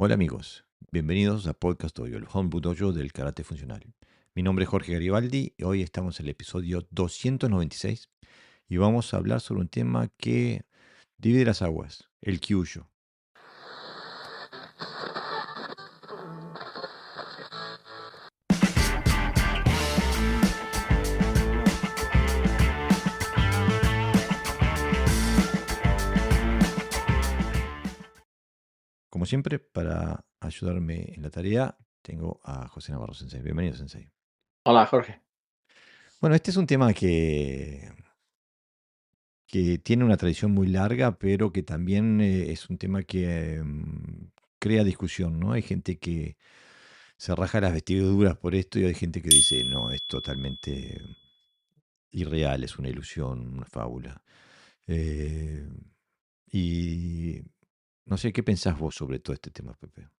Hola amigos, bienvenidos a Podcast Dojo, el Home Dojo del Karate Funcional. Mi nombre es Jorge Garibaldi y hoy estamos en el episodio 296 y vamos a hablar sobre un tema que divide las aguas, el Kyushu. Como siempre, para ayudarme en la tarea, tengo a José Navarro Sensei. Bienvenido, Sensei. Hola, Jorge. Bueno, este es un tema que tiene una tradición muy larga, pero que también es un tema que crea discusión, ¿no? Hay gente que se raja las vestiduras por esto y hay gente que dice, no, es totalmente irreal, es una ilusión, una fábula. Eh, y no sé, ¿qué pensás vos sobre todo este tema, Pepe?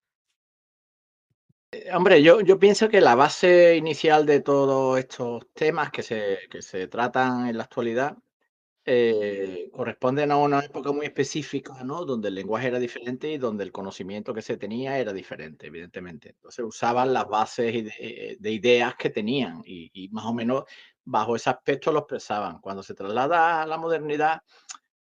Hombre, yo pienso que la base inicial de todos estos temas que se tratan en la actualidad corresponden a una época muy específica, ¿no? Donde el lenguaje era diferente y donde el conocimiento que se tenía era diferente, evidentemente. Entonces usaban las bases de ideas que tenían y más o menos bajo ese aspecto lo expresaban. Cuando se traslada a la modernidad,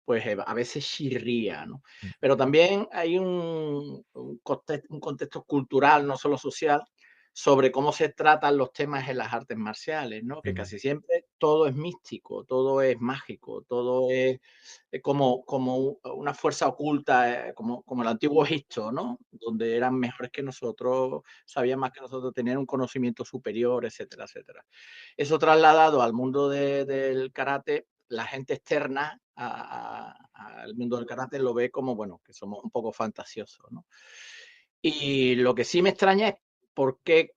pues, a veces chirría, ¿no? Mm, Pero también hay un contexto cultural, no solo social, sobre cómo se tratan los temas en las artes marciales, ¿no? Que mm, casi siempre todo es místico, todo es mágico, todo es, como una fuerza oculta, como el antiguo Egipto, ¿no? Donde eran mejores que nosotros, sabían más que nosotros, tenían un conocimiento superior, etcétera, etcétera. Eso trasladado al mundo del karate, la gente externa al mundo del karate lo ve como, bueno, que somos un poco fantasiosos, ¿no? Y lo que sí me extraña es por qué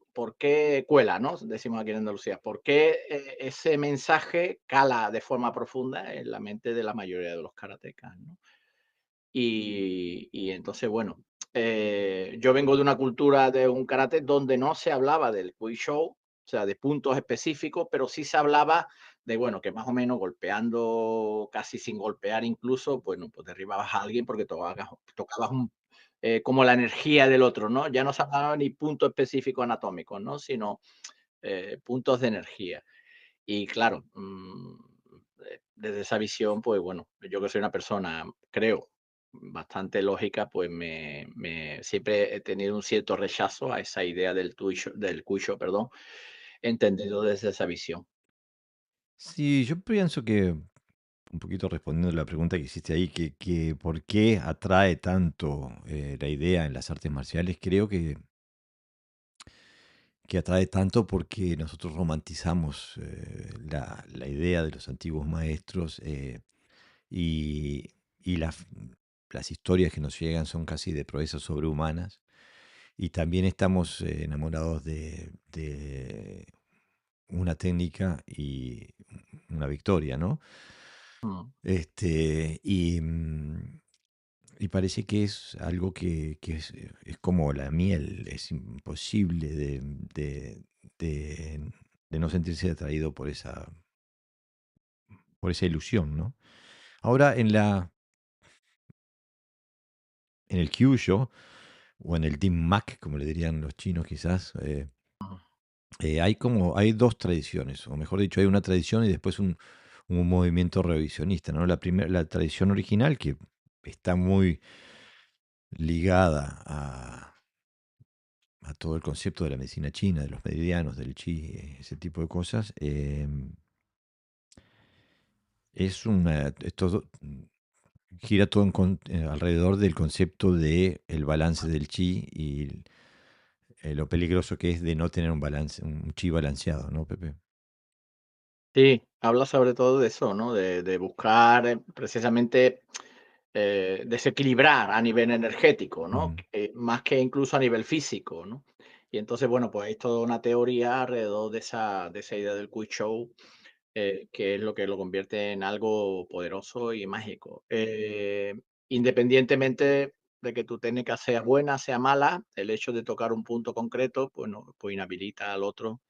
cuela, ¿no? Decimos aquí en Andalucía. ¿Por qué ese mensaje cala de forma profunda en la mente de la mayoría de los karatecas, ¿no? Y entonces, bueno, yo vengo de una cultura de un karate donde no se hablaba del Hui-Shou, o sea, de puntos específicos, pero sí se hablaba de, bueno, que más o menos golpeando, casi sin golpear incluso, bueno, pues derribabas a alguien porque tocabas como la energía del otro, ¿no? Ya no se hablaba ni puntos específicos anatómicos, ¿no? Sino puntos de energía. Y claro, desde esa visión, pues bueno, yo que soy una persona, creo, bastante lógica, pues siempre he tenido un cierto rechazo a esa idea del cuisho, perdón, entendido desde esa visión. Sí, yo pienso que, un poquito respondiendo a la pregunta que hiciste ahí, que por qué atrae tanto la idea en las artes marciales, creo que atrae tanto porque nosotros romantizamos la idea de los antiguos maestros y, y las historias que nos llegan son casi de proezas sobrehumanas y también estamos enamorados de una técnica y una victoria, ¿no? Mm. Y parece que es algo que es como la miel, es imposible de- de no sentirse atraído por esa ilusión, ¿no? Ahora, en el Kyushu, o en el Dim Mak, como le dirían los chinos quizás, hay dos tradiciones, o mejor dicho, hay una tradición y después un movimiento revisionista, ¿no? La tradición original, que está muy ligada a todo el concepto de la medicina china, de los meridianos, del chi, ese tipo de cosas, gira todo alrededor del concepto de el balance del chi y lo peligroso que es de no tener un balance, un chi balanceado, ¿no, Pepe? Sí, habla sobre todo de eso, ¿no? De buscar precisamente desequilibrar a nivel energético, ¿no? Mm. Más que incluso a nivel físico, ¿no? Y entonces, bueno, pues hay toda una teoría alrededor de esa idea del Quick Show, que es lo que lo convierte en algo poderoso y mágico. Independientemente de que tu técnica sea buena, sea mala, el hecho de tocar un punto concreto, pues, no, pues inhabilita al otro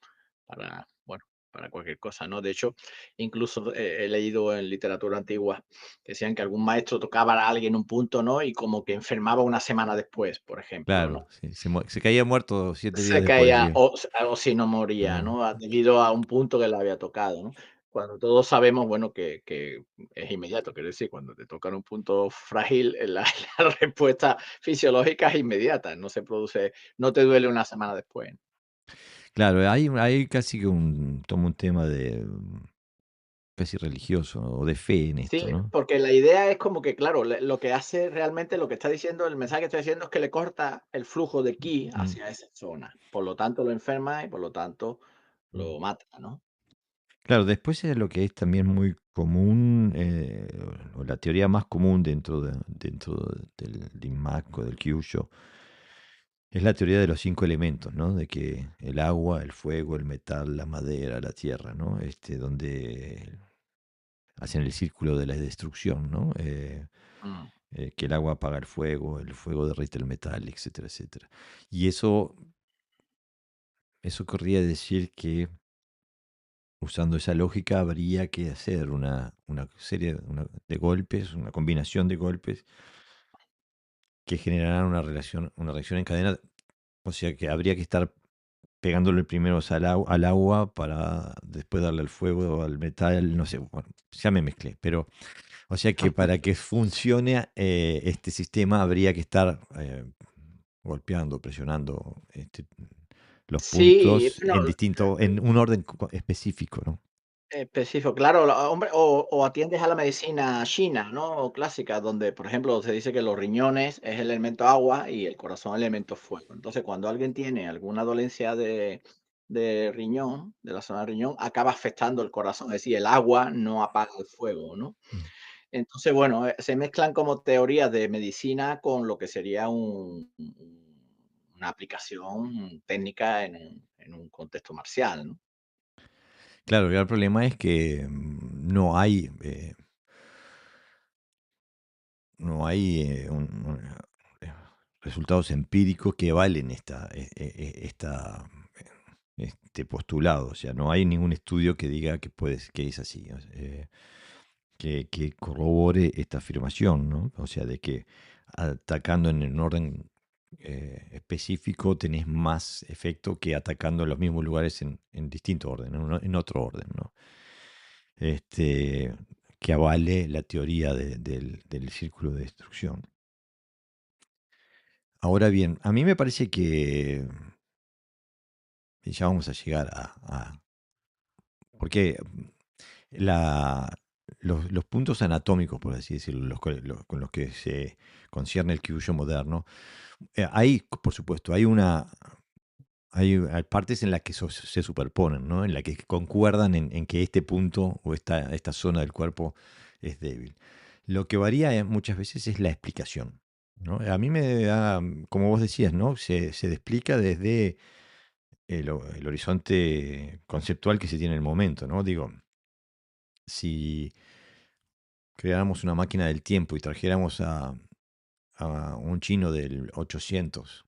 para, bueno, para cualquier cosa, ¿no? De hecho, incluso he leído en literatura antigua que decían que algún maestro tocaba a alguien un punto, ¿no? Y como que enfermaba una semana después, por ejemplo, Claro, ¿no? sí, se caía muerto 7 días Se después, caía sí. o si no moría, Mm. ¿no? Debido a un punto que le había tocado, ¿no? Cuando todos sabemos, bueno, que es inmediato, quiero decir, cuando te tocan un punto frágil, la respuesta fisiológica es inmediata, no se produce, no te duele una semana después. Claro, hay casi que un tema de, casi religioso o de fe en esto, Sí, ¿no? porque la idea es como que, claro, lo que hace realmente, lo que está diciendo, el mensaje que está diciendo es que le corta el flujo de ki Mm, hacia esa zona. Por lo tanto, lo enferma y por lo tanto mm. lo mata, ¿no? Claro, después es lo que es también muy común, o la teoría más común dentro del Limmaco, del Kyushu, es la teoría de los 5 elementos, ¿no? De que el agua, el fuego, el metal, la madera, la tierra, ¿no? Donde hacen el círculo de la destrucción, ¿no? Mm. Que el agua apaga el fuego derrite el metal, etcétera, etcétera. Y eso querría decir que, usando esa lógica, habría que hacer una serie de golpes, una combinación de golpes que generarán una reacción en cadena. O sea que habría que estar pegándole primero al agua para después darle al fuego, al metal, no sé, bueno, ya me mezclé, pero o sea que para que funcione este sistema habría que estar golpeando, presionando los Sí, puntos bueno, en un orden específico, ¿no? específico, claro, hombre, o atiendes a la medicina china, ¿no? O clásica, donde, por ejemplo, se dice que los riñones es el elemento agua y el corazón el elemento fuego. Entonces, cuando alguien tiene alguna dolencia de riñón, de la zona del riñón, acaba afectando el corazón, es decir, el agua no apaga el fuego, ¿no? Mm. Entonces, bueno, se mezclan como teorías de medicina con lo que sería una aplicación técnica en un contexto marcial, ¿no? Claro, el gran problema es que no hay eh, resultados empíricos que valen este postulado. O sea, no hay ningún estudio que diga que es así, o sea, que corrobore esta afirmación, ¿no? O sea, de que atacando en un orden específico tenés más efecto que atacando en los mismos lugares en distinto orden, en otro orden, ¿no? Este, que avale la teoría del círculo de destrucción. Ahora bien, a mí me parece que ya vamos a llegar porque la, los puntos anatómicos, por así decirlo, con los que se concierne el Kyushu moderno, hay, por supuesto, hay partes en las que se superponen, ¿no? En las que concuerdan en que este punto o esta zona del cuerpo es débil. Lo que varía muchas veces es la explicación, ¿no? A mí me da, como vos decías, ¿no? Se explica desde el horizonte conceptual que se tiene en el momento, ¿no? Digo, si creáramos una máquina del tiempo y trajéramos a un chino del 800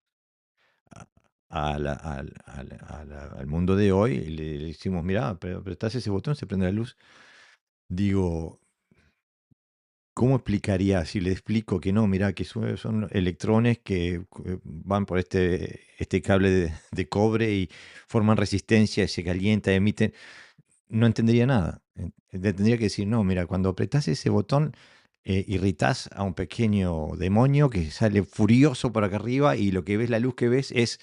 a- al mundo de hoy y le decimos, mira, pero apretás ese botón, se prende la luz. Digo, ¿cómo explicaría si le explico que no, mira, que son electrones que van por este cable de cobre y forman resistencia, se calienta, emiten? No entendería nada. Le tendría que decir, no, mira, cuando apretás ese botón, irritás a un pequeño demonio que sale furioso por acá arriba y lo que ves, la luz que ves es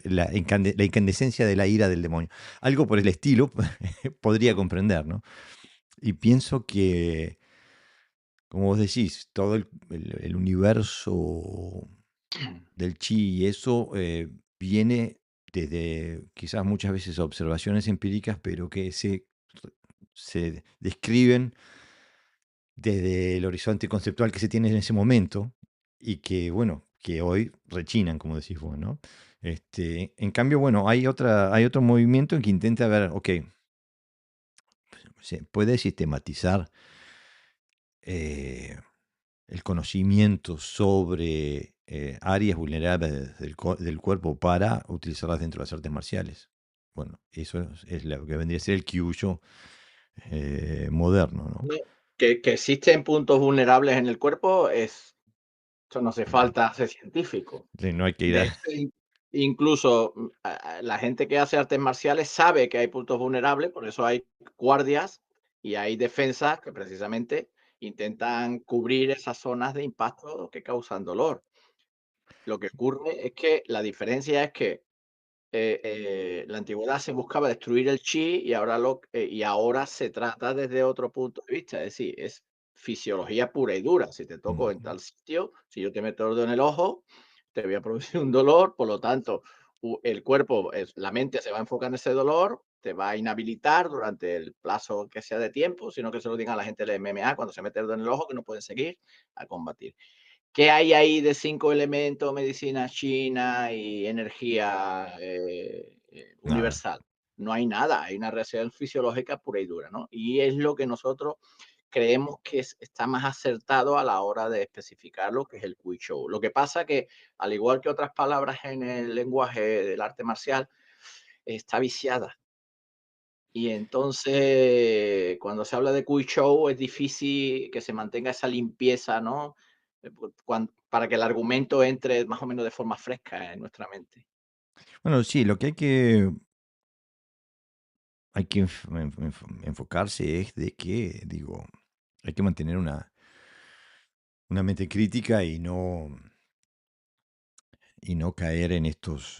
la incandescencia de la ira del demonio. Algo por el estilo podría comprender, ¿no? Y pienso que, como vos decís, todo el universo del chi y eso viene desde quizás muchas veces observaciones empíricas, pero que se describen desde el horizonte conceptual que se tiene en ese momento y que, bueno, que hoy rechinan, como decís vos, ¿no? En cambio, bueno, hay otro movimiento en que intenta ver, ok, se puede sistematizar eh, el conocimiento sobre áreas vulnerables del cuerpo para utilizarlas dentro de las artes marciales. Bueno, eso es lo que vendría a ser el Kyushu moderno, ¿no? No, que existen puntos vulnerables en el cuerpo, eso no hace Mm, falta ser científico. sí, no hay que ir De a... hecho, incluso, la gente que hace artes marciales sabe que hay puntos vulnerables, por eso hay guardias y hay defensas que precisamente intentan cubrir esas zonas de impacto que causan dolor. Lo que ocurre es que la diferencia es que la antigüedad se buscaba destruir el chi y ahora se trata desde otro punto de vista, es decir, es fisiología pura y dura. Si te toco en Mm, tal sitio, si yo te meto el dedo en el ojo, te voy a producir un dolor, por lo tanto, el cuerpo, la mente se va a enfocar en ese dolor, te va a inhabilitar durante el plazo que sea de tiempo, sino que se lo digan a la gente del MMA cuando se mete el dedo en el ojo que no pueden seguir a combatir. ¿Qué hay ahí de 5 elementos, medicina china y energía, nada. universal? No hay nada, hay una reacción fisiológica pura y dura, ¿no? Y es lo que nosotros creemos que está más acertado a la hora de especificar lo que es el Q I Show. Lo que pasa que, al igual que otras palabras en el lenguaje del arte marcial, está viciada. Y entonces, cuando se habla de Q I Show, es difícil que se mantenga esa limpieza, ¿no? Para que el argumento entre más o menos de forma fresca en nuestra mente. Bueno, sí, lo que hay que enfocarse es de que, digo, hay que mantener una mente crítica y no caer en estas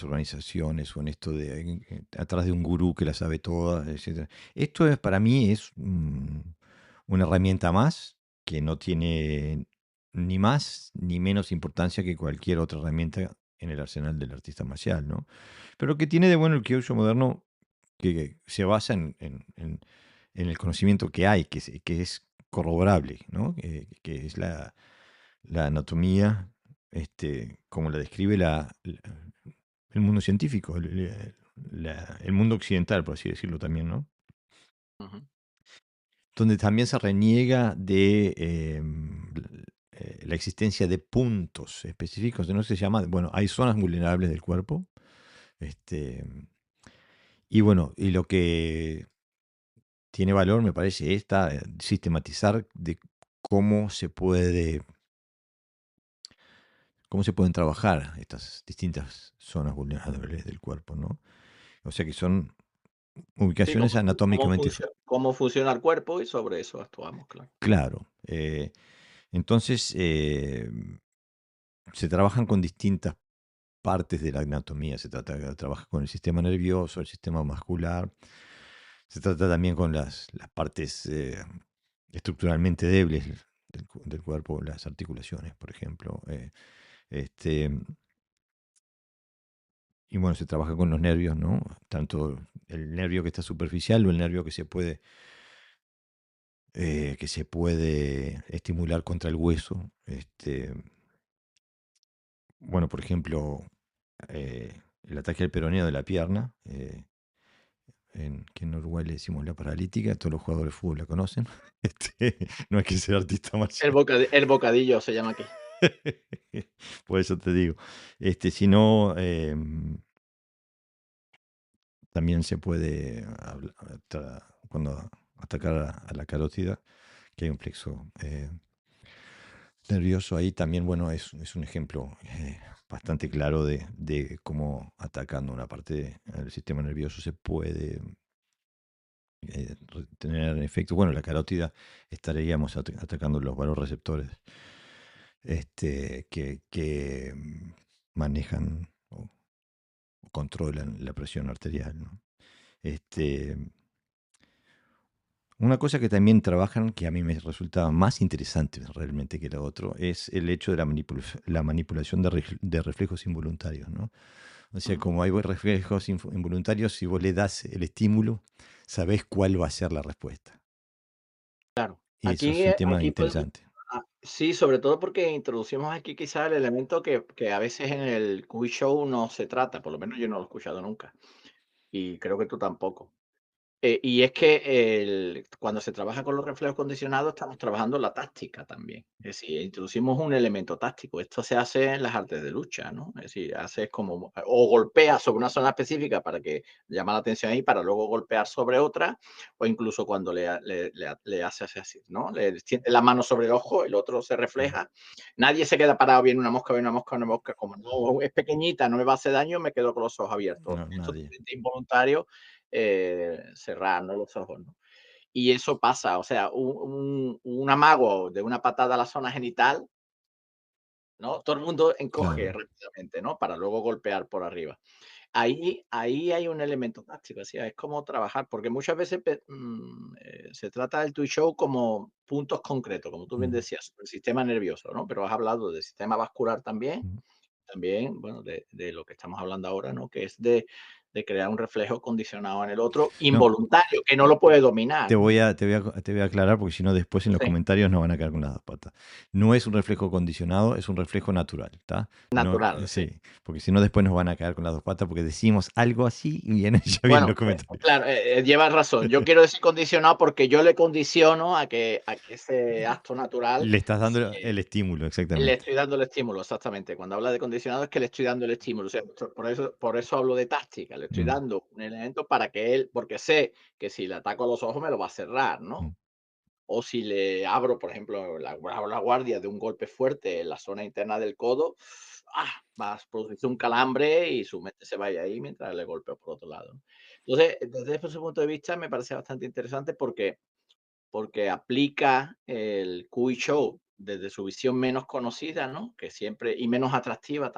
organizaciones o en esto de atrás de un gurú que la sabe toda, etcétera. Esto es, para mí es una herramienta más que no tiene ni más ni menos importancia que cualquier otra herramienta en el arsenal del artista marcial, ¿no? Pero que tiene de bueno el kyushu moderno que se basa en el conocimiento que hay, que es corroborable, ¿no? Que es la anatomía, como la describe el mundo científico, el mundo occidental, por así decirlo también, ¿no? Ujú, Donde también se reniega de la existencia de puntos específicos, no se llama, bueno, hay zonas vulnerables del cuerpo, este, y bueno, y lo que tiene valor, me parece, esta, sistematizar de cómo se puede, cómo se pueden trabajar estas distintas zonas vulnerables del cuerpo, ¿no? O sea que son sí, ubicaciones anatómicamente cómo funciona el cuerpo y sobre eso actuamos, claro. claro. Entonces, se trabajan con distintas partes de la anatomía. Trabaja con el sistema nervioso, el sistema muscular. Se trata también con las partes estructuralmente débiles del cuerpo, las articulaciones, por ejemplo. Este, y bueno, se trabaja con los nervios, ¿no? Tanto el nervio que está superficial o el nervio que se puede estimular contra el hueso. Bueno, por ejemplo, el ataque al peroneo de la pierna, que en Uruguay le decimos la paralítica, todos los jugadores de fútbol la conocen. No hay que ser artista marcial. El bocadillo se llama aquí. Por eso te digo. Si no, también se puede, cuando atacar a la carótida, que hay un plexo nervioso ahí, también, bueno, es un ejemplo bastante claro de cómo atacando una parte del sistema nervioso se puede tener efecto. Bueno, la carótida estaríamos atacando los receptores que manejan o controlan la presión arterial, ¿no? Este, una cosa que también trabajan, que a mí me resulta más interesante realmente que la otra, es el hecho de la manipulación de reflejos involuntarios, ¿no? O sea, Ujú, como hay reflejos involuntarios, si vos le das el estímulo, sabés cuál va a ser la respuesta. claro. Y eso es un tema Aquí podemos, interesante. sí, sobre todo porque introducimos aquí quizás el elemento que a veces en el quiz show no se trata, por lo menos yo no lo he escuchado nunca, y creo que tú tampoco. Y es que cuando se trabaja con los reflejos condicionados, estamos trabajando la táctica también. Es decir, introducimos un elemento táctico. Esto se hace en las artes de lucha, ¿no? Es decir, haces como, o golpeas sobre una zona específica para que llama la atención ahí, para luego golpear sobre otra, o incluso cuando le haces así, ¿no? Le extiendes la mano sobre el ojo, el otro se Mm. refleja. Nadie se queda parado viendo una mosca, viendo una mosca, una mosca. Como no es pequeñita, no me va a hacer daño, me quedo con los ojos abiertos. No, Es nadie. totalmente involuntario cerrar, ¿no? Los ojos, ¿no? Y eso pasa, o sea, un amago de una patada a la zona genital, ¿no? Todo el mundo encoge Claro. rápidamente, ¿no? Para luego golpear por arriba. Ahí hay un elemento táctico, o sea, es como trabajar, porque muchas veces se trata del Twitch Show como puntos concretos, como tú bien Mm, decías, sobre el sistema nervioso, ¿no? Pero has hablado del sistema vascular también, mm. también, bueno, de lo que estamos hablando ahora, ¿no? Que es de crear un reflejo condicionado en el otro, No, involuntario, que no lo puede dominar, ¿no? te voy a aclarar porque si no después en los Sí, comentarios nos van a caer con las dos patas. No es un reflejo condicionado, es un reflejo natural, ¿está? No, natural, sí. sí, porque si no después nos van a caer con las dos patas porque decimos algo así y vienen, ya vienen Bueno, los comentarios. claro, llevas razón. Yo quiero decir condicionado porque yo le condiciono a que ese acto natural Le estás se dando el estímulo, le exactamente. estoy dando el estímulo, exactamente. Cuando habla de condicionado es que le estoy dando el estímulo. O sea, por eso hablo de táctica. Le estoy Mm, dando un elemento para que él, porque sé que si le ataco a los ojos me lo va a cerrar, ¿no? mm. O si le abro, por ejemplo, la guardia de un golpe fuerte en la zona interna del codo, va a producirse un calambre y su mente se vaya ahí mientras le golpeo por otro lado. Entonces, desde ese punto de vista me parece bastante interesante porque aplica el Cui Show desde su visión menos conocida, ¿no? Que siempre, y menos atractiva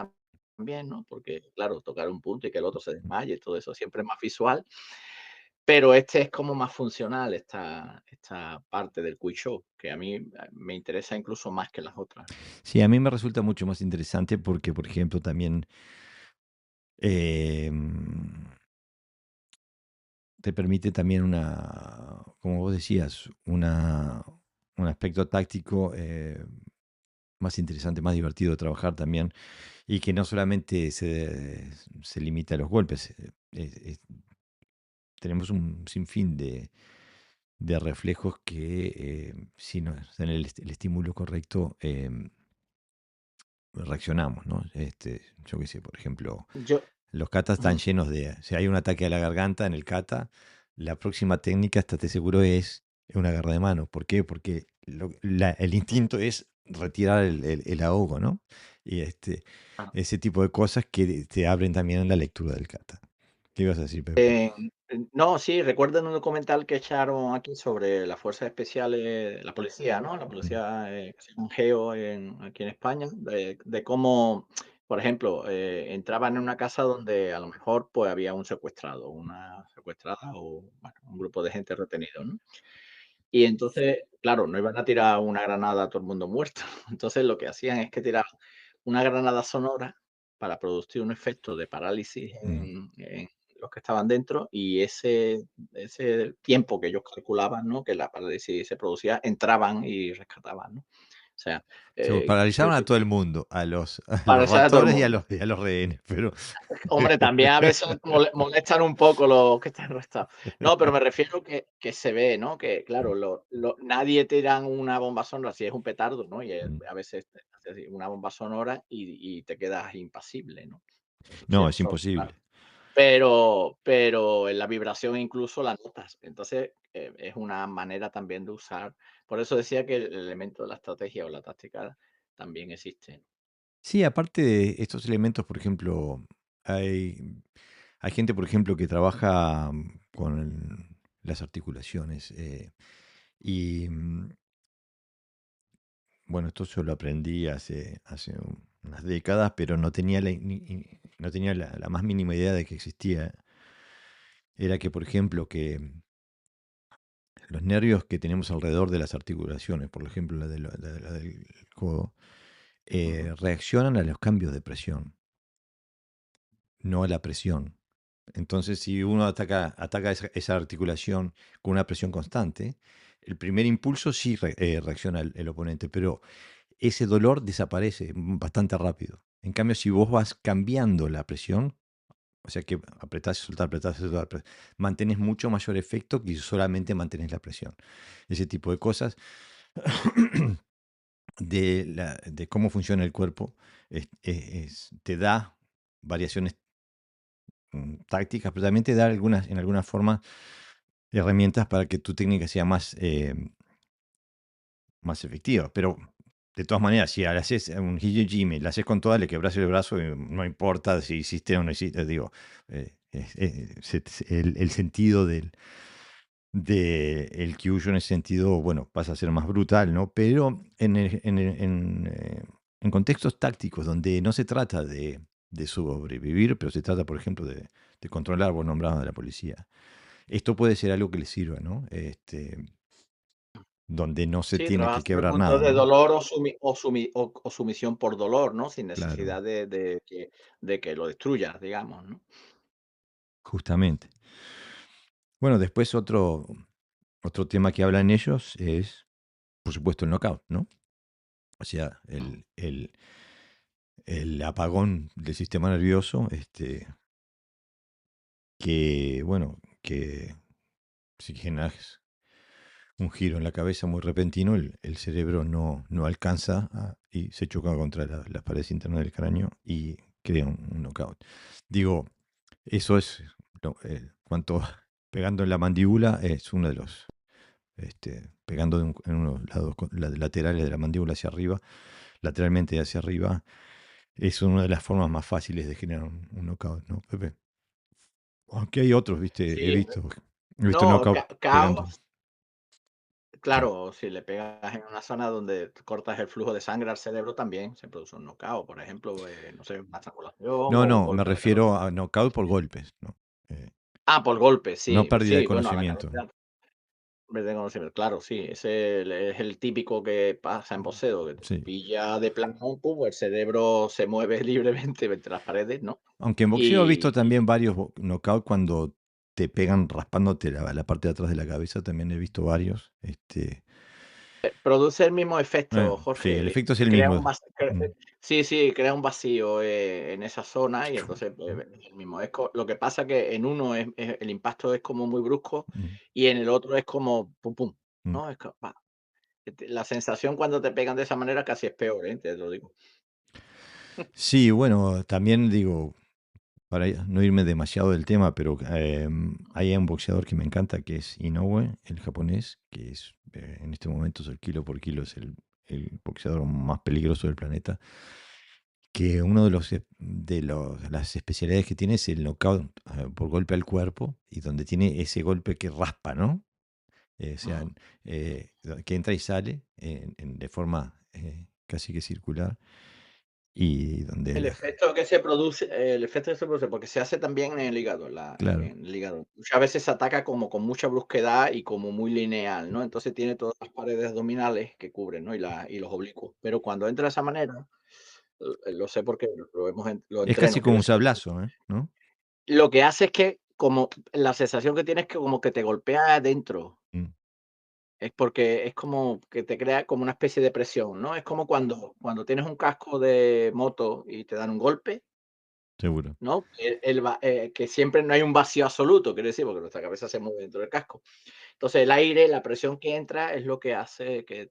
también, ¿no? Porque, claro, tocar un punto y que el otro se desmaye, todo eso siempre es más visual. Pero este es como más funcional, esta parte del quiz show, que a mí me interesa incluso más que las otras. Sí, a mí me resulta mucho más interesante porque, por ejemplo, también em, te permite también como vos decías, un aspecto táctico más interesante, más divertido de trabajar también, y que no solamente se limita a los golpes, tenemos un sinfín de reflejos que si nos dan el estímulo correcto, reaccionamos, ¿no? Yo qué sé, por ejemplo, Yo los katas están ujú. llenos si hay un ataque a la garganta en el kata, la próxima técnica, estate seguro, es una agarra de mano. ¿Por qué? Porque el instinto es retirar el ahogo, ¿no? Y ese tipo de cosas que te abren también en la lectura del kata. ¿Qué ibas a decir, Pepe? No, sí, recuerdo en un documental que echaron aquí sobre las fuerzas especiales, la policía, ¿no? La Mm, policía, que se llama GEO aquí en España, de cómo, por ejemplo, entraban en una casa donde a lo mejor, pues, había un secuestrado, una secuestrada o, bueno, un grupo de gente retenido, ¿no? Y entonces, claro, no iban a tirar una granada a todo el mundo muerto. Entonces, lo que hacían es que tiraban una granada sonora para producir un efecto de parálisis mm. en los que estaban dentro, y ese tiempo que ellos calculaban, ¿no?, que la parálisis se producía, entraban y rescataban, ¿no? O sea, creo Paralizaron a que todo el mundo, a los parecer a todo el ratones y a mundo. los rehenes, pero Hombre, también a veces molestan un poco los que están arrestados. No, pero me refiero que se ve, ¿no? Que claro, nadie tiran una bomba sonora, si es un petardo, ¿no? Y mm, a veces te hace así una bomba sonora y te quedas impasible, ¿no? no, es Eso, claro. imposible. Pero en la vibración incluso la notas. Entonces, es una manera también de usar. Por eso decía que el elemento de la estrategia o la táctica también existe. Sí, aparte de estos elementos, por ejemplo, hay gente, por ejemplo, que trabaja con las articulaciones. Y bueno, esto yo lo aprendí hace unas décadas, pero no tenía no tenía la más mínima idea de que existía. Era que, por ejemplo, que los nervios que tenemos alrededor de las articulaciones, por ejemplo, la del codo, Ujú, reaccionan a los cambios de presión, no a la presión. Entonces, si uno ataca esa articulación con una presión constante, el primer impulso sí reacciona el oponente, pero ese dolor desaparece bastante rápido. En cambio, si vos vas cambiando la presión, O sea que apretás y soltás, apretás y soltás, mantenés mucho mayor efecto que si solamente mantenés la presión. Ese tipo de cosas de cómo funciona el cuerpo te da variaciones tácticas, pero también te da en alguna forma herramientas para que tu técnica sea más efectiva. Pero de todas maneras, si le haces un Hijime, la haces con toda, le quebras el brazo, no importa si hiciste o no hiciste, digo, el sentido el Kyushu en ese sentido, bueno, pasa a ser más brutal, ¿no? Pero en contextos tácticos donde no se trata de sobrevivir, pero se trata, por ejemplo, de controlar, vos nombrabas a la policía. Esto puede ser algo que le sirva, ¿no? Donde no se Sí, tiene que trabajas sobre quebrar puntos nada, de ¿no? dolor o sumisión por dolor, ¿no? Sin Claro, necesidad de que lo destruyas, digamos, ¿no? justamente. Bueno, después otro tema que hablan ellos es, por supuesto, el knockout, ¿no? O sea, el apagón del sistema nervioso, que, bueno, que si generas un giro en la cabeza muy repentino, el cerebro no alcanza y se choca contra las paredes internas del cráneo y crea un knockout. Digo, eso es, cuanto pegando en la mandíbula, es uno de los, pegando en unos lados laterales de la mandíbula hacia arriba, lateralmente hacia arriba, es una de las formas más fáciles de generar un knockout, ¿no, Pepe? Aunque hay otros, viste, Sí, he visto no, knockout pegando. caos, Sí. claro, si le pegas en una zona donde cortas el flujo de sangre al cerebro, también se produce un knockout, por ejemplo, no sé, una estrangulación No, o un no, me golpe a la cabeza. refiero a knockout por golpes, ¿no? Eh, Por golpe, no sí, pérdida de sí, bueno, a la conocimiento. cabeza. De conocimiento, claro, sí, ese es el típico que pasa en boxeo, que te Sí. pilla de plano, pum, el cerebro se mueve libremente entre las paredes, ¿no? Aunque en boxeo he visto Y también varios knockout cuando te pegan raspándote la parte de atrás de la cabeza, también he visto varios. produce el mismo efecto, Sí, el Jorge, efecto es el crea mismo. un vacío, Mm, sí, sí, crea un vacío en esa zona y entonces es el mismo. Lo que pasa que en uno el impacto es como muy brusco mm, y en el otro es como pum, pum, mm. ¿no? La sensación cuando te pegan de esa manera casi es peor, te lo digo. Sí, bueno, también digo, para no irme demasiado del tema, pero hay un boxeador que me encanta, que es Inoue, el japonés, que es en este momento es el kilo por kilo, es el boxeador más peligroso del planeta, que uno las especialidades que tiene es el knockout por golpe al cuerpo, y donde tiene ese golpe que raspa, ¿no? O sea, Ujú. que entra y sale de forma casi que circular, y donde El efecto que se produce, porque se hace también en el hígado, claro, en el hígado. Muchas veces se ataca como con mucha brusquedad y como muy lineal, ¿no? Entonces tiene todas las paredes abdominales que cubren, ¿no? Y los oblicuos. Pero cuando entra de esa manera, lo sé porque lo es casi entreno, quiero como un decir. sablazo, ¿no? Lo que hace es que como la sensación que tienes es que como que te golpea adentro. Mm, Es porque es como que te crea como una especie de presión, ¿no? Es como cuando tienes un casco de moto y te dan un golpe. seguro. ¿No? Que siempre no hay un vacío absoluto, quiere decir, porque nuestra cabeza se mueve dentro del casco. Entonces, el aire, la presión que entra es lo que hace que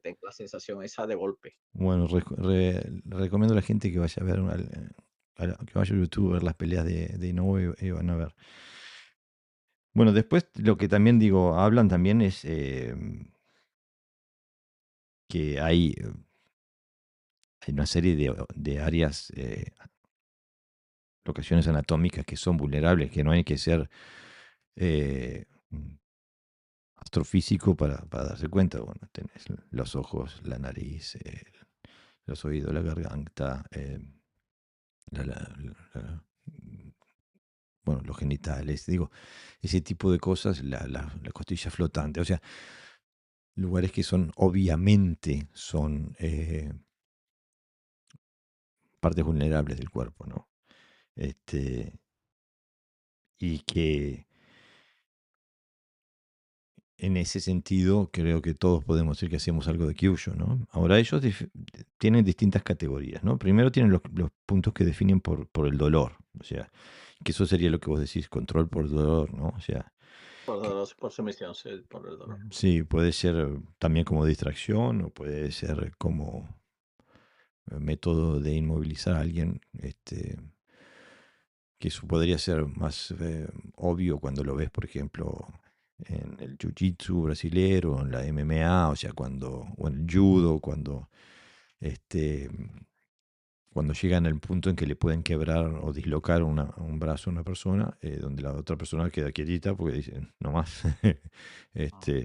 tengas la sensación esa de golpe. Bueno, recomiendo a la gente que vaya a ver, que vaya a YouTube a ver las peleas de Inoue y van a ver. Bueno, después lo que también digo, hablan también es que hay una serie de áreas, locaciones anatómicas que son vulnerables, que no hay que ser eh, astrofísico para darse cuenta. Bueno, tenés los ojos, la nariz, los oídos, la garganta, la- la- la- bueno, los genitales, digo, ese tipo de cosas, la costilla flotante, o sea, lugares que son, obviamente, son partes vulnerables del cuerpo, ¿no? Este, y que en ese sentido creo que todos podemos decir que hacemos algo de Kyushu, ¿no? Ahora ellos tienen distintas categorías, ¿no? Primero tienen los puntos que definen por el dolor, o sea, que eso sería lo que vos decís, control por dolor, ¿no? O sea, que por sumisión, sí, por el dolor. sí, puede ser también como distracción o puede ser como método de inmovilizar a alguien, que eso podría ser más obvio cuando lo ves, por ejemplo, en el jiu-jitsu brasilero, en la MMA, o sea, o en el judo, este, cuando llegan al punto en que le pueden quebrar o dislocar un brazo a una persona, donde la otra persona queda quietita porque dice, no más. Ah.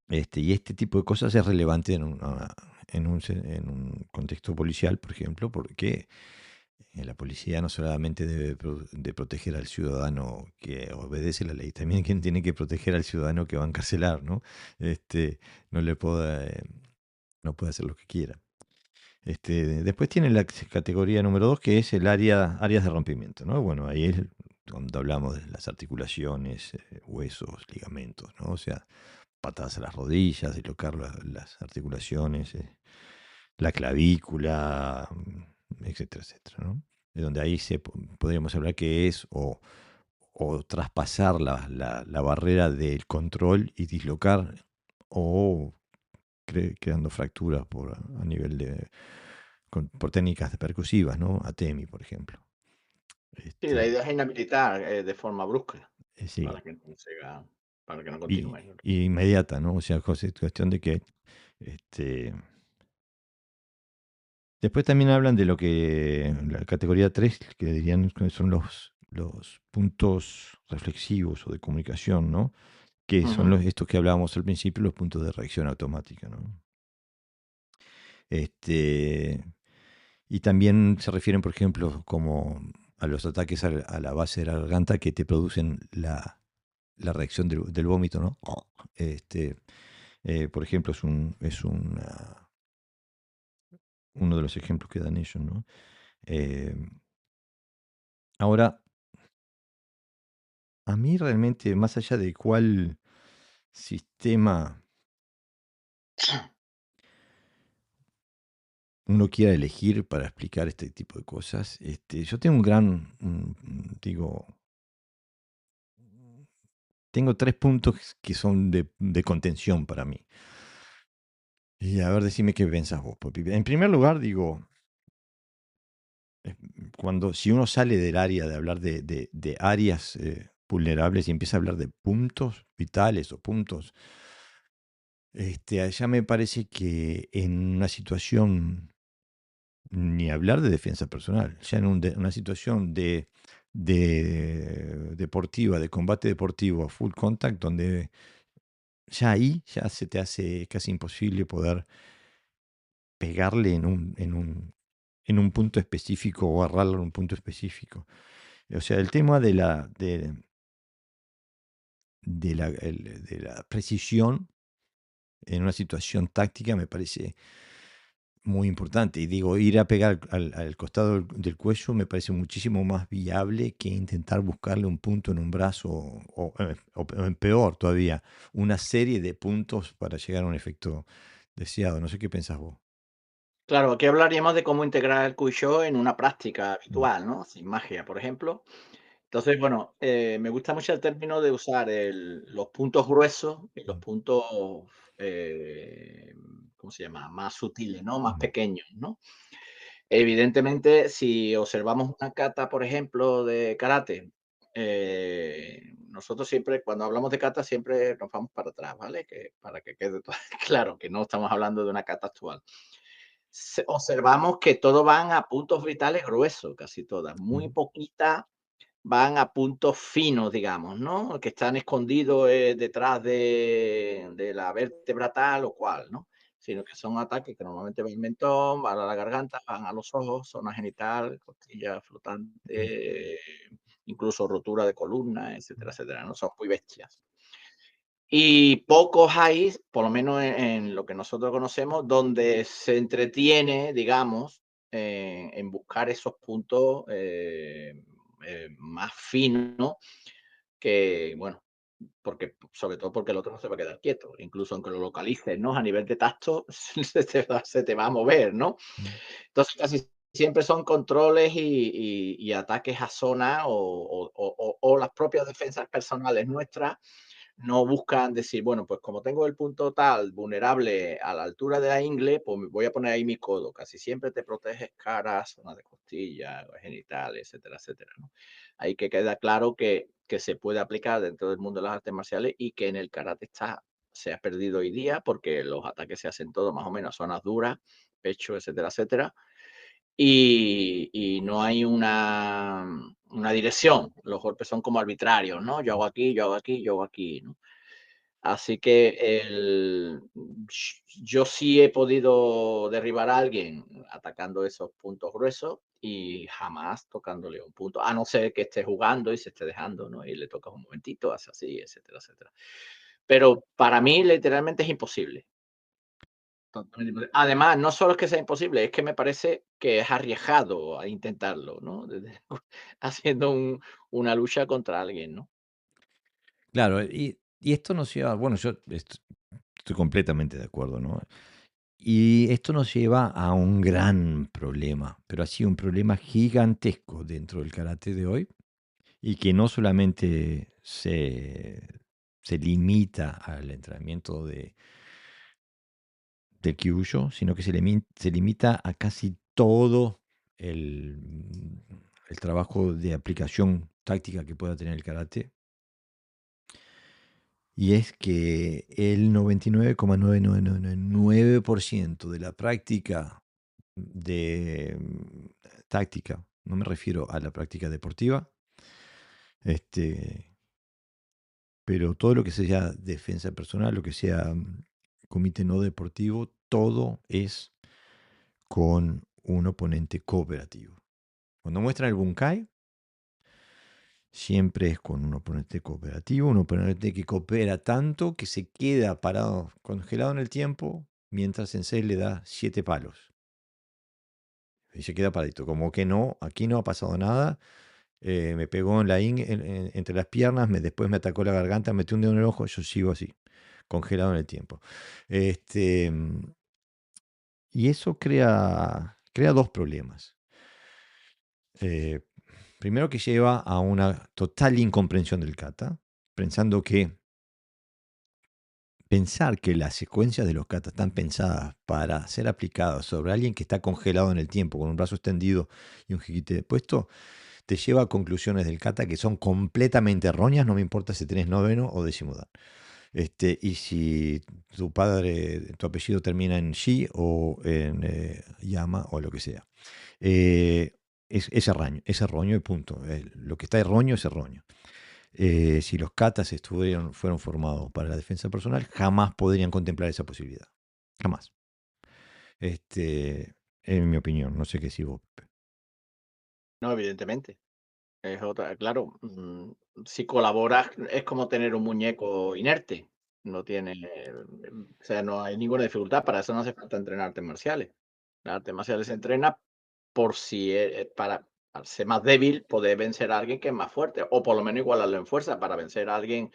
este, y este tipo de cosas es relevante en un contexto policial, por ejemplo, porque la policía no solamente debe de proteger al ciudadano que obedece la ley, también quien tiene que proteger al ciudadano que va a encarcelar, ¿no? No le puede, no puede hacer lo que quiera. Después tiene la categoría número 2, que es áreas de rompimiento, ¿no? Bueno, ahí es cuando hablamos de las articulaciones, huesos, ligamentos, ¿no? O sea, patadas a las rodillas, dislocar las articulaciones, la clavícula, etcétera, etcétera, ¿no? De donde ahí podríamos hablar que es o traspasar la barrera del control y dislocar o creando fracturas a nivel por técnicas percusivas, ¿no? ATEMI, por ejemplo. Sí, la Este, idea es inhabilitar, de forma brusca sí, para que no siga para que no y, continúe, ¿no? y inmediata, ¿no? O sea, cuestión de que este, después también hablan de lo que la categoría 3 que dirían que son los puntos reflexivos o de comunicación, ¿no? Que son Ujú, estos que hablábamos al principio, los puntos de reacción automática, ¿no? Este, y también se refieren, por ejemplo, como a los ataques a la base de la garganta que te producen la reacción del vómito, ¿no? Este, por ejemplo, uno de los ejemplos que dan ellos, ¿no? Eh, ahora, a mí realmente, más allá de cuál sistema uno quiera elegir para explicar este tipo de cosas, yo tengo digo, tengo 3 puntos que son de contención para mí. Y a ver, decime qué pensás vos, Popi. En primer lugar, digo, si uno sale del área de hablar de áreas vulnerables y empieza a hablar de puntos vitales o puntos, allá me parece que en una situación, ni hablar de defensa personal, ya en una situación de deportiva, de combate deportivo a full contact, donde ya ahí ya se te hace casi imposible poder pegarle en un punto específico o agarrarlo en un punto específico. O sea, el tema de la precisión en una situación táctica me parece muy importante. Y digo, ir a pegar al costado del cuello me parece muchísimo más viable que intentar buscarle un punto en un brazo o peor todavía, una serie de puntos para llegar a un efecto deseado. No sé qué pensás vos. claro, aquí hablaríamos de cómo integrar el Cuisho en una práctica Mm, habitual, ¿no? Sin magia, por ejemplo. Entonces, bueno, me gusta mucho el término de usar los puntos gruesos y los mm, puntos, eh, ¿cómo se llama? Más sutiles, ¿no? Más mm, pequeños, ¿no? Evidentemente, si observamos una kata, por ejemplo, de karate, nosotros siempre, cuando hablamos de kata, siempre nos vamos para atrás, ¿vale? Que, para que quede todo claro que no estamos hablando de una kata actual. Observamos que todos van a puntos vitales gruesos, casi todas. Muy mm, poquitas van a puntos finos, digamos, ¿no? Que están escondidos detrás de la vértebra tal o cual, ¿no? Sino que son ataques que normalmente van al mentón, van a la garganta, van a los ojos, zona genital, costilla flotante, mm, incluso rotura de columna, etcétera, mm, etcétera, ¿no? Son muy bestias. Y pocos hay, por lo menos en lo que nosotros conocemos, donde se entretiene, digamos, en buscar esos puntos más finos que, bueno, porque, sobre todo porque el otro no se va a quedar quieto, incluso aunque lo localices, ¿no? A nivel de tacto se te va a mover, ¿no? mm. Entonces casi siempre son controles y ataques a zona o las propias defensas personales nuestras no buscan decir, bueno, pues como tengo el punto tal vulnerable a la altura de la ingle, pues me voy a poner ahí mi codo. Casi siempre te proteges cara, zona de costilla, genitales, etcétera, etcétera, ¿no? Ahí que queda claro que se puede aplicar dentro del mundo de las artes marciales y que en el karate se ha perdido hoy día porque los ataques se hacen todos más o menos a zonas duras, pecho, etcétera, etcétera. Y no hay una dirección. Los golpes son como arbitrarios, ¿no? Yo hago aquí, yo hago aquí, yo hago aquí, ¿no? Así que yo sí he podido derribar a alguien atacando esos puntos gruesos y jamás tocándole un punto, a no ser que esté jugando y se esté dejando, ¿no? Y le tocas un momentito, hace así, etcétera, etcétera. Pero para mí literalmente es imposible. Además, no solo es que sea imposible, es que me parece que es arriesgado a intentarlo, ¿no? Haciendo una lucha contra alguien, ¿no? Claro, y esto nos lleva, bueno, yo estoy completamente de acuerdo, ¿no? Y esto nos lleva a un gran problema, pero así un problema gigantesco dentro del karate de hoy, y que no solamente se limita al entrenamiento del kyujo, sino que se limita a casi todo el trabajo de aplicación táctica que pueda tener el karate. Y es que el 99,9999% de la práctica de táctica, no me refiero a la práctica deportiva, este, pero todo lo que sea defensa personal, lo que sea comité no deportivo, todo es con un oponente cooperativo. Cuando muestran el Bunkai, siempre es con un oponente cooperativo, un oponente que coopera tanto que se queda parado, congelado en el tiempo, mientras Sensei le da 7 palos. Y se queda paradito, como que no, aquí no ha pasado nada. Me pegó en entre las piernas, después me atacó la garganta, me metió un dedo en el ojo, yo sigo así, congelado en el tiempo. Este, y eso crea dos problemas. Eh, Primero, que lleva a una total incomprensión del kata, pensando que pensar que las secuencias de los katas están pensadas para ser aplicadas sobre alguien que está congelado en el tiempo, con un brazo extendido y un jiquite puesto, te lleva a conclusiones del kata que son completamente erróneas, no me importa si tenés noveno o décimo dan. Y si tu apellido termina en Shi o en Yama o lo que sea. Es erróneo y punto. Lo que está erróneo es erróneo. Si los katas fueron formados para la defensa personal, jamás podrían contemplar esa posibilidad. Jamás. En mi opinión, no sé qué si vos, Pepe. No, evidentemente. Es otra, claro, si colaboras es como tener un muñeco inerte. No tiene, o sea, no hay ninguna dificultad. Para eso no hace falta entrenar artes marciales. Las artes marciales se entrena por si para al ser más débil, poder vencer a alguien que es más fuerte, o por lo menos igualarlo en fuerza. Para vencer a alguien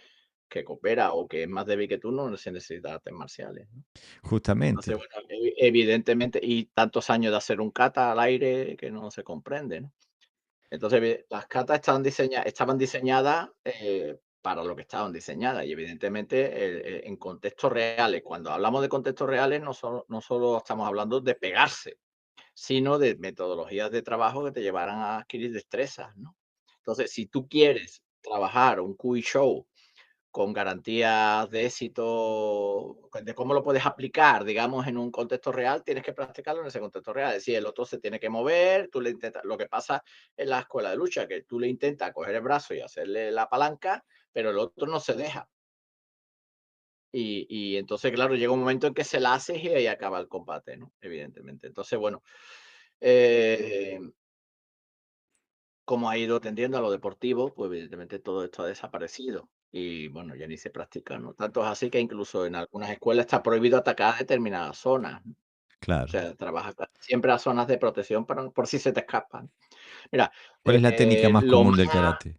que coopera o que es más débil que tú, no se necesita artes marciales, ¿no? Justamente, Entonces, bueno, evidentemente, y tantos años de hacer un kata al aire que no se comprende, ¿no? Entonces, las catas estaban diseñadas para lo que estaban diseñadas y evidentemente en contextos reales. Cuando hablamos de contextos reales, no solo estamos hablando de pegarse, sino de metodologías de trabajo que te llevaran a adquirir destrezas, ¿no? Entonces, si tú quieres trabajar un Kui Show con garantías de éxito, de cómo lo puedes aplicar, digamos, en un contexto real, tienes que practicarlo en ese contexto real. Es decir, el otro se tiene que mover, tú le intentas, lo que pasa en la escuela de lucha, que tú le intentas coger el brazo y hacerle la palanca, pero el otro no se deja. Y entonces, claro, llega un momento en que se la haces y ahí acaba el combate, ¿no? Evidentemente. Entonces, bueno, eh, como ha ido tendiendo a lo deportivo, pues evidentemente todo esto ha desaparecido y bueno, ya ni se practica, ¿no? Tanto es así que incluso en algunas escuelas está prohibido atacar determinadas zonas, ¿no? O claro. sea, trabaja siempre a zonas de protección por si se te escapan. Mira, ¿Cuál es la técnica más lo común del más, karate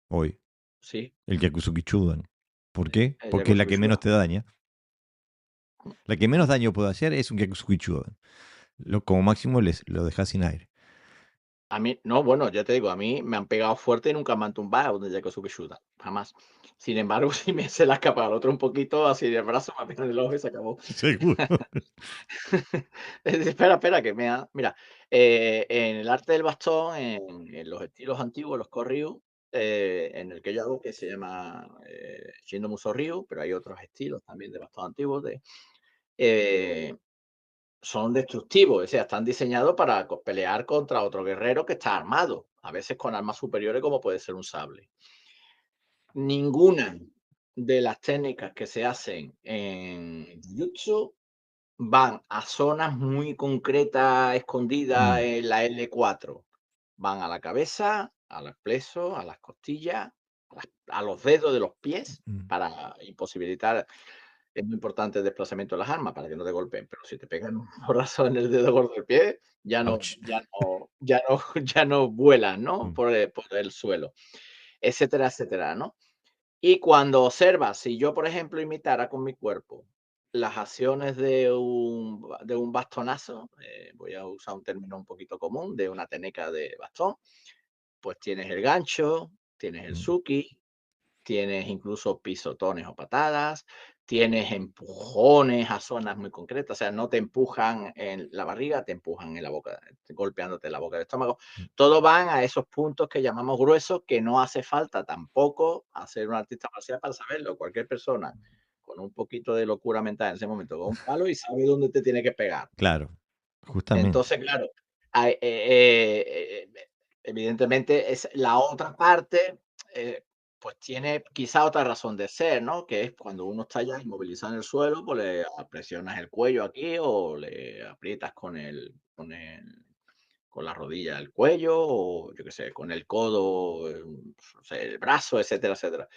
hoy? sí, El Kyakusuki Chudan. ¿Por qué? el Porque es la que menos Yakuza. te daña. La que menos daño puede hacer es un Kyakusuki Chudan. Como máximo lo dejas sin aire. A mí, no, bueno, ya te digo, a mí me han pegado fuerte y nunca me han tumbado de Yakuza Shuda, jamás. Sin embargo, si me se la escapa al otro un poquito, así del brazo, me pegan en el ojo y se acabó. Seguro. Espera, espera, que me ha mira, en el arte del bastón, en los estilos antiguos, los Koryu, en el que yo hago, que se llama, Shindo Muso Ryu, pero hay otros estilos también de bastón antiguos eh, son destructivos, o sea, están diseñados para pelear contra otro guerrero que está armado, a veces con armas superiores como puede ser un sable. Ninguna de las técnicas que se hacen en Jiu-Jitsu van a zonas muy concretas, escondidas Mm, en la L4. Van a la cabeza, a los plexos, a las costillas, a los dedos de los pies mm. para imposibilitar. Es muy importante el desplazamiento de las armas para que no te golpeen, pero si te pegan un porrazo en el dedo gordo del pie, Ouch. ya no vuelas, ¿no? Mm, Por el suelo, etcétera, etcétera, ¿no? Y cuando observas, si yo, por ejemplo, imitara con mi cuerpo las acciones de un bastonazo, voy a usar un término un poquito común, de una técnica de bastón, pues tienes el gancho, tienes el mm, suki, tienes incluso pisotones o patadas, tienes empujones a zonas muy concretas, o sea, no te empujan en la barriga, te empujan en la boca, golpeándote en la boca del estómago. mm. Todos van a esos puntos que llamamos gruesos, que no hace falta tampoco hacer un artista marcial para saberlo. Cualquier persona con un poquito de locura mental en ese momento, con un palo y sabe dónde te tiene que pegar. Claro, justamente. Entonces, claro, evidentemente es la otra parte, eh, pues tiene quizá otra razón de ser, ¿no? Que es cuando uno está ya inmovilizado en el suelo, pues le presionas el cuello aquí o le aprietas con la rodilla el cuello o yo qué sé, con el codo, no sé, el brazo, etcétera, etcétera.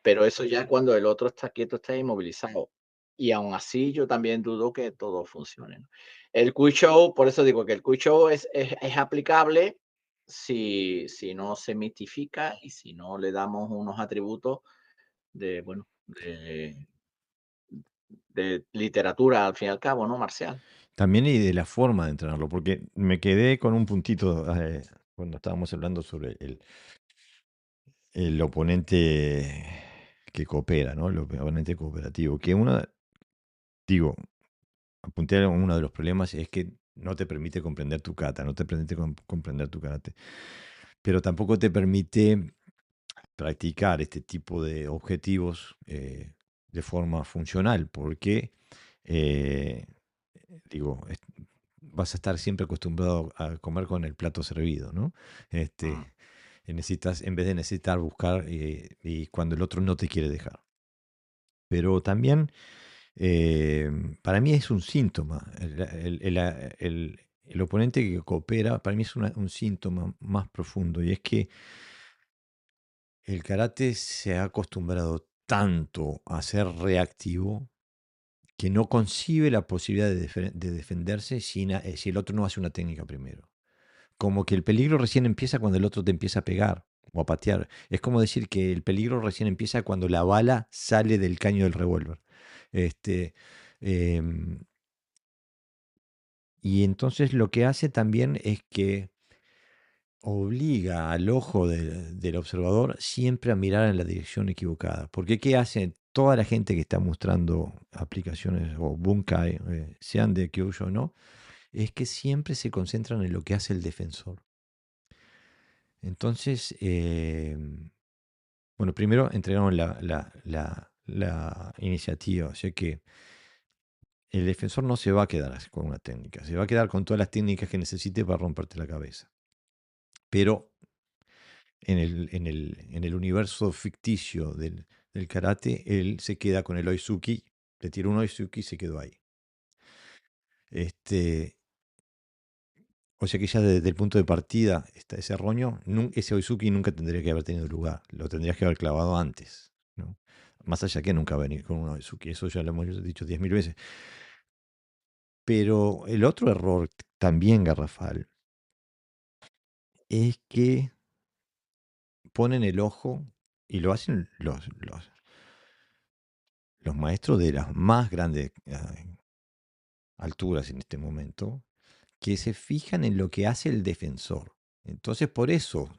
Pero eso ya cuando el otro está quieto, está inmovilizado. Y aún así, yo también dudo que todo funcione, ¿no? El Quick Show, por eso digo que el Quick Show es aplicable si no se mitifica y si no le damos unos atributos de, bueno, de literatura, al fin y al cabo, ¿no? Marcial. También y de la forma de entrenarlo, porque me quedé con un puntito cuando estábamos hablando sobre el oponente que coopera, ¿no? El oponente cooperativo. Que uno, digo, apunté a uno de los problemas es que no te permite comprender tu kata, no te permite comprender tu karate, pero tampoco te permite practicar este tipo de objetivos de forma funcional, porque, eh, digo, vas a estar siempre acostumbrado a comer con el plato servido, ¿no? Mm, Este, necesitas, en vez de necesitar buscar y cuando el otro no te quiere dejar. Pero también eh, para mí es un síntoma. El oponente que coopera, para mí es un síntoma más profundo y es que el karate se ha acostumbrado tanto a ser reactivo que no concibe la posibilidad de defenderse si el otro no hace una técnica primero. Como que el peligro recién empieza cuando el otro te empieza a pegar o a patear. Es como decir que el peligro recién empieza cuando la bala sale del caño del revólver. Este, em, y entonces lo que hace también es que obliga al ojo del observador siempre a mirar en la dirección equivocada. Porque ¿qué hace toda la gente que está mostrando aplicaciones o bunkai, sean de Kyushu o no? Es que siempre se concentran en lo que hace el defensor. Entonces, bueno, primero entregaron la iniciativa, o sea que el defensor no se va a quedar así con una técnica, se va a quedar con todas las técnicas que necesite para romperte la cabeza. Pero en el universo ficticio del karate, él se queda con el Oizuki, le tiró un Oizuki y se quedó ahí. Este, o sea que ya desde el punto de partida, ese roño, ese Oizuki nunca tendría que haber tenido lugar, lo tendrías que haber clavado antes, ¿no? Más allá que nunca venir con un Oizuki, eso ya lo hemos dicho 10.000 veces. Pero el otro error también garrafal es que ponen el ojo y lo hacen los maestros de las más grandes alturas en este momento. que se fijan en lo que hace el defensor. Entonces, por eso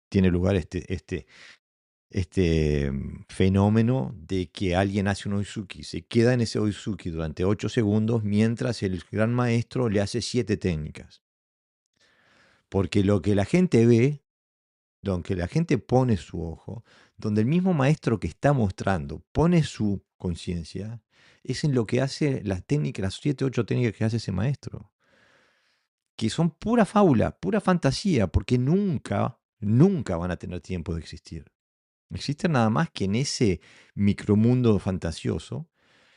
tiene lugar este fenómeno de que alguien hace un Oizuki, se queda en ese Oizuki durante 8 segundos mientras el gran maestro le hace 7 técnicas. Porque lo que la gente ve, donde la gente pone su ojo, donde el mismo maestro que está mostrando pone su conciencia, es en lo que hace las técnicas, las 7, 8 técnicas que hace ese maestro. Que son pura fábula, pura fantasía, porque nunca, nunca van a tener tiempo de existir. Existen nada más que en ese micromundo fantasioso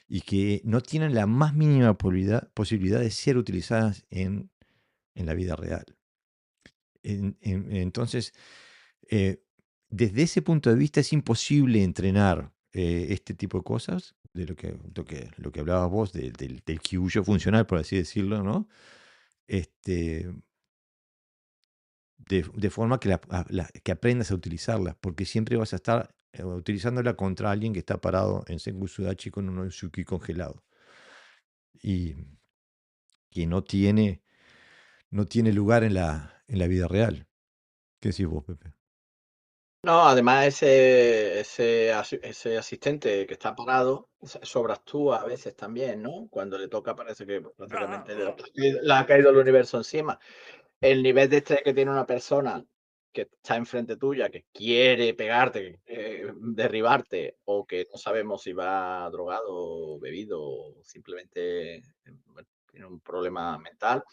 y que no tienen la más mínima posibilidad de ser utilizadas en la vida real. Entonces, eh, desde ese punto de vista es imposible entrenar este tipo de cosas, de lo que hablabas vos, del kyujo funcional, por así decirlo, ¿no? Este, de forma que, que aprendas a utilizarla, porque siempre vas a estar utilizándola contra alguien que está parado en Sengu Sudachi con un Oizuki congelado y que no tiene lugar en la vida real. ¿Qué decís vos, Pepe? No, además ese asistente que está parado sobreactúa a veces también, ¿no? Cuando le toca parece que prácticamente le ha caído el universo encima. El nivel de estrés que tiene una persona que está enfrente tuya, que quiere pegarte, derribarte, o que no sabemos si va drogado o bebido o simplemente, bueno, tiene un problema mental.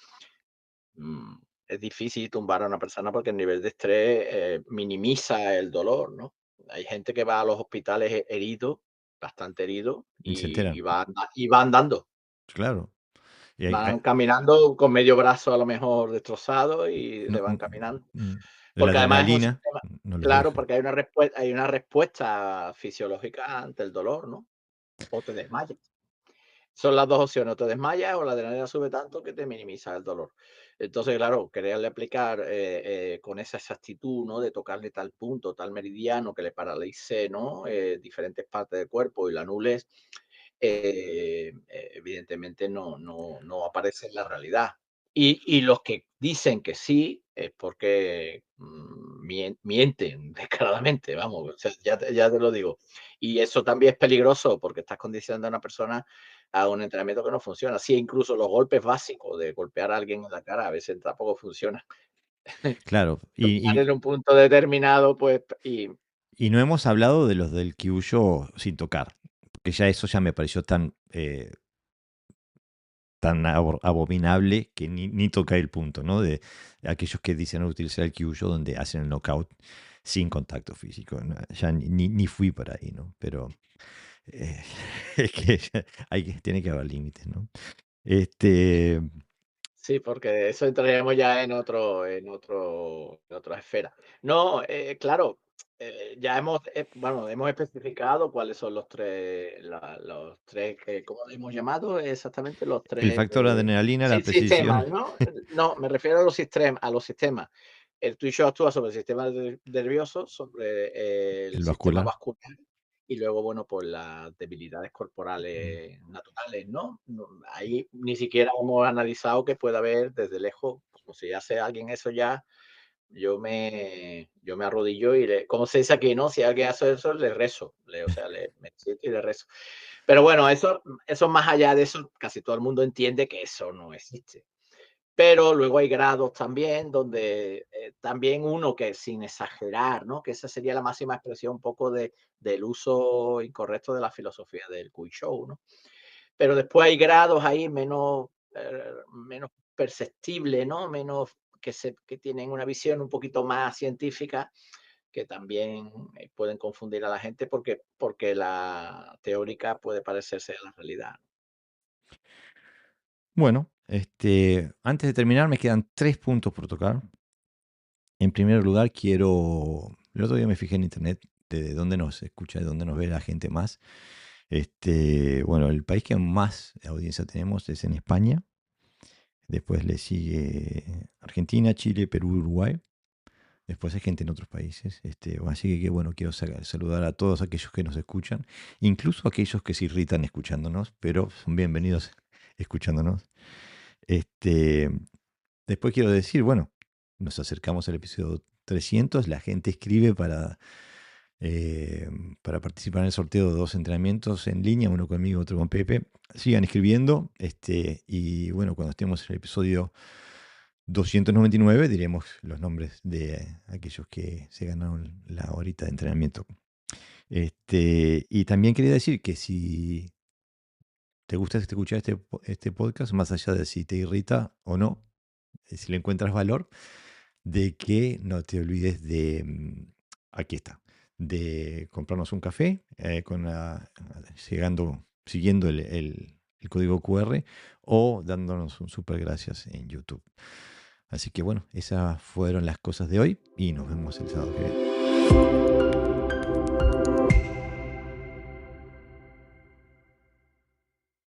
mm, es difícil tumbar a una persona porque el nivel de estrés minimiza el dolor, ¿no? Hay gente que va a los hospitales herido, bastante herido, Y se enteran, y va andando. claro. Y Van caminando con medio brazo a lo mejor destrozado y no, se van caminando. la Porque además es un adrenalina sistema, no los claro, deja. porque hay una respuesta fisiológica ante el dolor, ¿no? O te desmayas. Son las 2 opciones, o te desmayas o la adrenalina sube tanto que te minimiza el dolor. Entonces, claro, quererle aplicar, con esa exactitud, ¿no? De tocarle tal punto, tal meridiano que le paralice, ¿no? Diferentes partes del cuerpo y la anules, evidentemente no aparece en la realidad. Y los que dicen que sí, es porque, mienten descaradamente, vamos, o sea, ya te lo digo. Y eso también es peligroso porque estás condicionando a una persona a un entrenamiento que no funciona. Sí, incluso los golpes básicos de golpear a alguien en la cara a veces tampoco funcionan. Claro, Están en un punto determinado, pues, y no hemos hablado de los del Kyujo sin tocar, porque ya eso ya me pareció tan abominable que ni toca el punto, ¿no? De aquellos que dicen utilizar el Kyujo donde hacen el knockout sin contacto físico. ¿No? Ya ni fui para ahí, ¿no? Pero eh, es que tiene que haber límites, ¿no? Este, sí, porque eso entraríamos ya en otra esfera. No, claro, ya hemos especificado cuáles son los 3 que, ¿cómo le hemos llamado exactamente? Los el 3 factor adrenalina, la precisión, sistemas, ¿no? No, me refiero a los sistemas. El Twitch actúa sobre el sistema nervioso, sobre el el sistema vascular. vascular y luego, bueno, pues las debilidades corporales naturales, ¿no? Ahí ni siquiera hemos analizado que pueda haber desde lejos, como si hace alguien eso ya, yo me arrodillo y como se dice aquí, ¿no? Si alguien hace eso, le rezo, o sea, me siento y le rezo. Pero bueno, eso más allá de eso, casi todo el mundo entiende que eso no existe. Pero luego hay grados también donde también uno que sin exagerar, ¿no? Que esa sería la máxima expresión un poco del uso incorrecto de la filosofía del Kui Show, ¿no? Pero después hay grados ahí menos perceptibles, ¿no? Menos que tienen una visión un poquito más científica que también pueden confundir a la gente porque la teórica puede parecerse a la realidad. Bueno, antes de terminar, me quedan 3 puntos por tocar. En primer lugar, el otro día me fijé en internet de dónde nos escucha, de dónde nos ve la gente más. Bueno, el país que más audiencia tenemos es en España. Después le sigue Argentina, Chile, Perú, Uruguay. Después hay gente en otros países. Así que bueno, quiero saludar a todos aquellos que nos escuchan, incluso aquellos que se irritan escuchándonos, pero son bienvenidos escuchándonos. Este, después quiero decir, bueno, nos acercamos al episodio 300, la gente escribe eh, para participar en el sorteo de 2 entrenamientos en línea, uno conmigo, otro con Pepe. Sigan escribiendo, y bueno, cuando estemos en el episodio 299 diremos los nombres de aquellos que se ganaron la horita de entrenamiento. Y también quería decir que si te gusta escuchar este podcast, más allá de si te irrita o no, si le encuentras valor, de que no te olvides de, aquí está, de comprarnos un café, siguiendo el código QR o dándonos un super gracias en YouTube. Así que bueno, esas fueron las cosas de hoy y nos vemos el sábado que viene.